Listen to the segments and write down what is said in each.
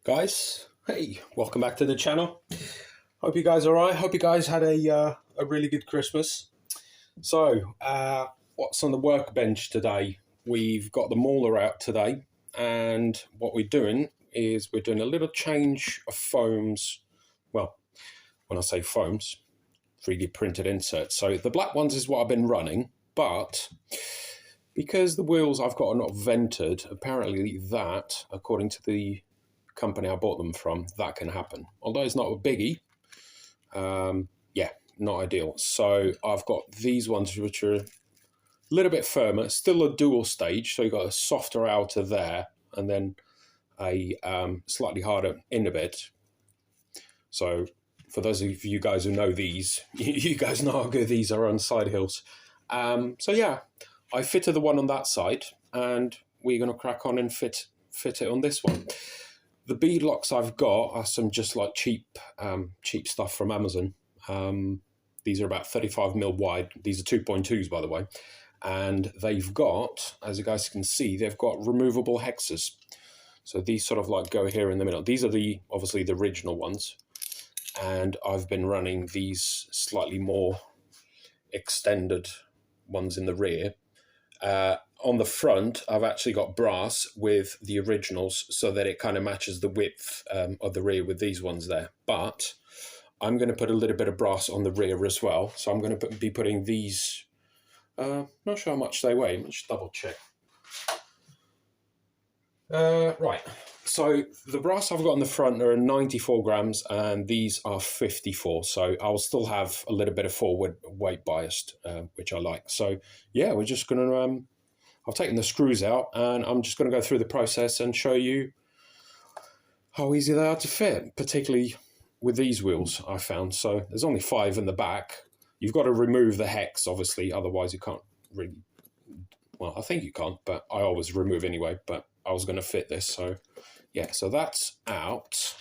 Guys, hey, welcome back to the channel. Hope you guys are alright. Hope you guys had a really good Christmas. So what's on the workbench today? We've got the Mauler out today, and what we're doing is we're doing a little change of foams. Well, when I say foams, 3D printed inserts. So the black ones is what I've been running, but because the wheels I've got are not vented, apparently that, according to the company I bought them from, that can happen. Although it's not a biggie, yeah, not ideal. So I've got these ones which are a little bit firmer, still a dual stage, so you've got a softer outer there and then a slightly harder inner bit. So for those of you guys who know these, you guys know how good these are on side hills. So yeah, I fitted the one on that side, and we're going to crack on and fit it on this one. The bead locks I've got are some just like cheap stuff from Amazon. These are about 35mm wide. These are 2.2s, by the way. And they've got, as you guys can see, they've got removable hexes. So these sort of like go here in the middle. These are obviously the original ones. And I've been running these slightly more extended ones in the rear. On the front, I've actually got brass with the originals so that it kind of matches the width of the rear with these ones there. But I'm going to put a little bit of brass on the rear as well. So I'm going to be putting these, not sure how much they weigh. Let's double check. Right, so the brass I've got on the front are 94 grams and these are 54. So I'll still have a little bit of forward weight biased, which I like. So yeah, we're just going to... I've taken the screws out and I'm just going to go through the process and show you how easy they are to fit, particularly with these wheels I found. So there's only 5 in the back. You've got to remove the hex, obviously, otherwise you can't really, well, I think you can't, but I always remove anyway, but I was going to fit this. So yeah, so that's out.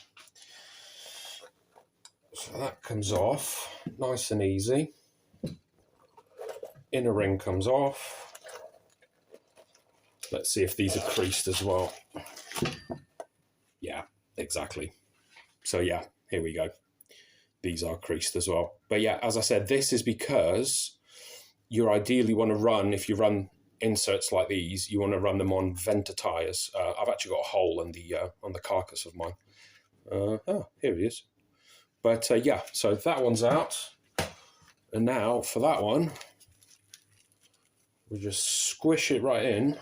So that comes off, nice and easy. Inner ring comes off. Let's see if these are creased as well. Yeah, exactly. So yeah, here we go. These are creased as well. But yeah, as I said, this is because you ideally want to run, if you run inserts like these, you want to run them on venter tires. I've actually got a hole in on the carcass of mine. Oh, here it is. But yeah, so that one's out. And now for that one, we'll just squish it right in.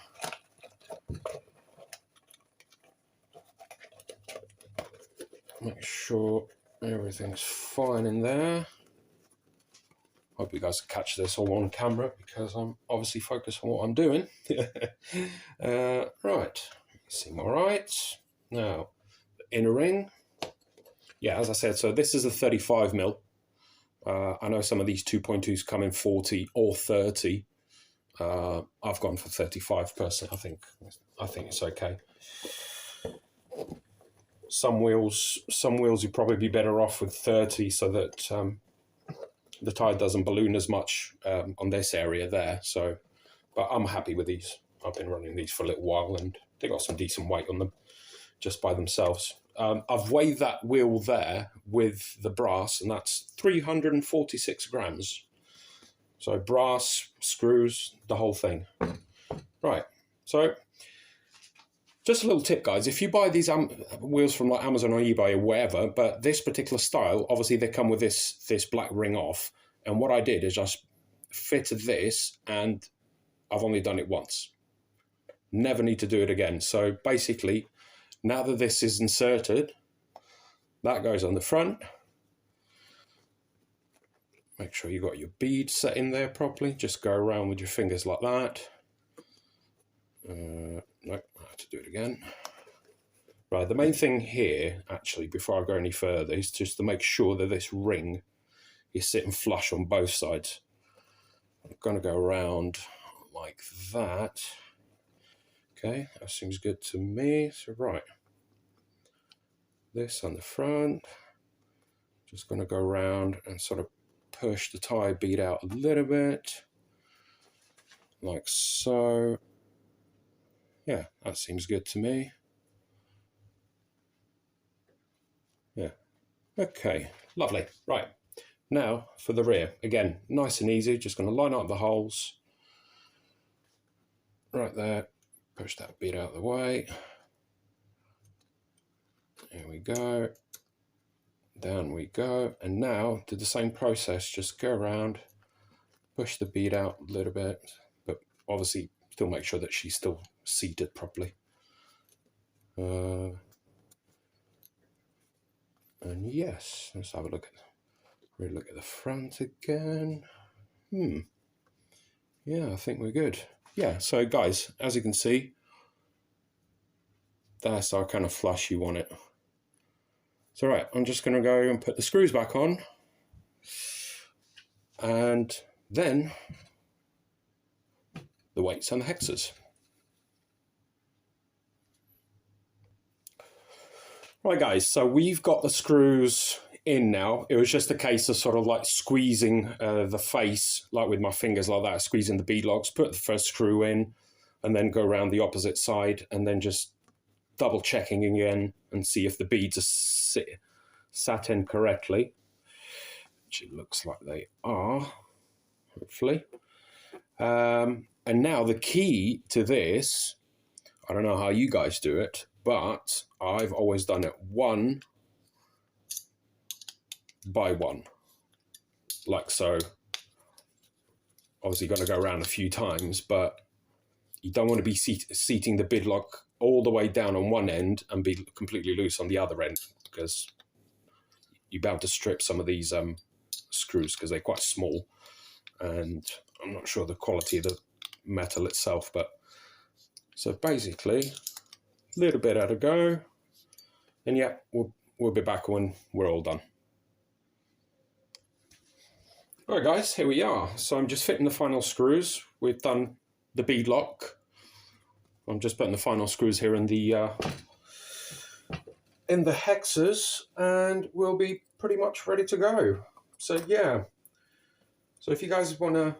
Make sure everything's fine in there. Hope you guys can catch this all on camera because I'm obviously focused on what I'm doing. Right, seem all right. Now, the inner ring. Yeah, as I said, so this is a 35mm. I know some of these 2.2s come in 40 or 30. I've gone for 35 personally. I think it's okay. Some wheels you'd probably be better off with 30 so that the tire doesn't balloon as much on this area there. So, but I'm happy with these. I've been running these for a little while and they got some decent weight on them just by themselves. I've weighed that wheel there with the brass and that's 346 grams. So brass, screws, the whole thing. Right, so just a little tip, guys. If you buy these wheels from like Amazon or eBay or wherever, but this particular style, obviously they come with this black ring off. And what I did is just fitted this, and I've only done it once. Never need to do it again. So basically, now that this is inserted, that goes on the front. Make sure you got your bead set in there properly. Just go around with your fingers like that. Nope, I have to do it again. Right, the main thing here, actually, before I go any further, is just to make sure that this ring is sitting flush on both sides. I'm going to go around like that. Okay, that seems good to me. So right, this on the front. Just going to go around and sort of push the tire bead out a little bit. Like so. Yeah, that seems good to me. Yeah. Okay, lovely. Right, now for the rear. Again, nice and easy. Just going to line up the holes. Right there. Push that bead out of the way. There we go. Down we go. And now do the same process. Just go around, push the bead out a little bit, but obviously still make sure that she's still seated properly. And yes, let's have a look at the front again. Yeah, I think we're good. Yeah, so guys, as you can see, that's our kind of flush you want it. So right, I'm just going to go and put the screws back on, and then the weights and the hexes. Right guys, so we've got the screws in now. It was just a case of sort of like squeezing the face, like with my fingers like that, squeezing the bead locks, put the first screw in, and then go around the opposite side, and then just double checking again and see if the beads are sat in correctly, which it looks like they are, hopefully. And now the key to this, I don't know how you guys do it, but I've always done it 1 by 1, like so. Obviously, you're going to go around a few times, but you don't want to be seating the bead lock all the way down on one end and be completely loose on the other end, because you're bound to strip some of these screws because they're quite small, and I'm not sure the quality of the metal itself. But so basically, a little bit at a go, and yeah, we'll be back when we're all done. All right, guys, here we are. So I'm just fitting the final screws. We've done the bead lock. I'm just putting the final screws here in the hexes, and we'll be pretty much ready to go. So yeah. So if you guys want to,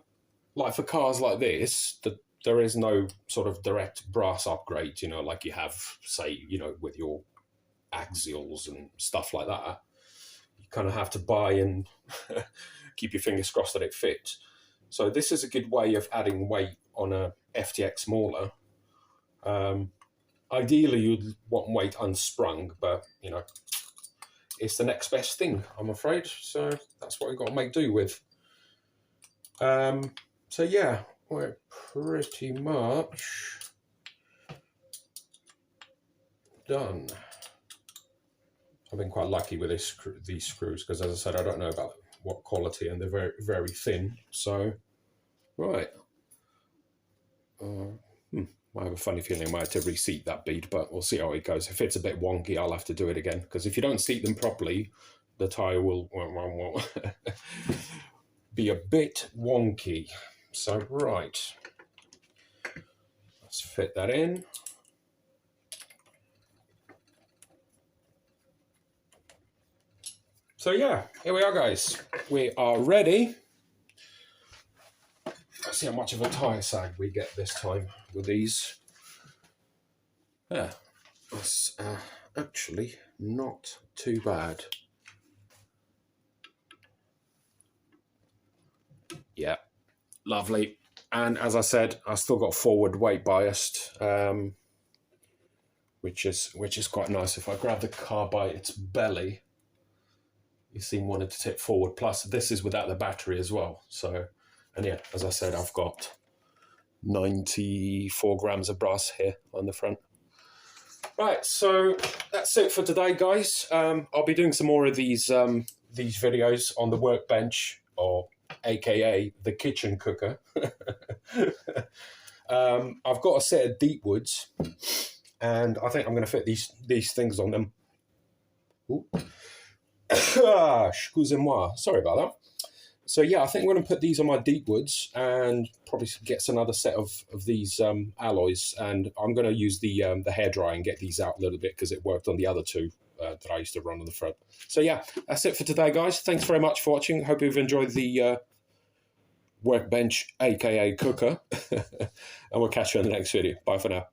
like for cars like this, there is no sort of direct brass upgrade, you know, like you have, say, you know, with your axials and stuff like that. You kind of have to buy and keep your fingers crossed that it fits. So this is a good way of adding weight on a FTX Mauler. Ideally, you'd want weight unsprung, but, you know, it's the next best thing, I'm afraid. So that's what we've got to make do with. So yeah, we're pretty much done. I've been quite lucky with these screws, because as I said, I don't know about what quality, and they're very, very thin. So, right. I have a funny feeling I might have to reseat that bead, but we'll see how it goes. If it's a bit wonky, I'll have to do it again, because if you don't seat them properly, the tyre will be a bit wonky. So, right. Let's fit that in. So yeah, here we are, guys. We are ready. Let's see how much of a tyre sag we get this time with these. Yeah, that's actually not too bad. Yeah, lovely. And as I said, I still got forward weight biased, which is quite nice. If I grab the car by its belly, you see wanted to tip forward. Plus, this is without the battery as well. So, and yeah, as I said, I've got 94 grams of brass here on the front. Right, so that's it for today, guys. I'll be doing some more of these videos on the workbench, or AKA the kitchen cooker. I've got a set of deep woods, and I think I'm going to fit these things on them. Ooh. Excusez-moi. Sorry about that. So yeah, I think I'm going to put these on my deep woods and probably get another set of these alloys, and I'm going to use the hairdryer and get these out a little bit, because it worked on the other two that I used to run on the front. So yeah, that's it for today, guys. Thanks very much for watching. Hope you've enjoyed the workbench, aka cooker, and we'll catch you in the next video. Bye for now.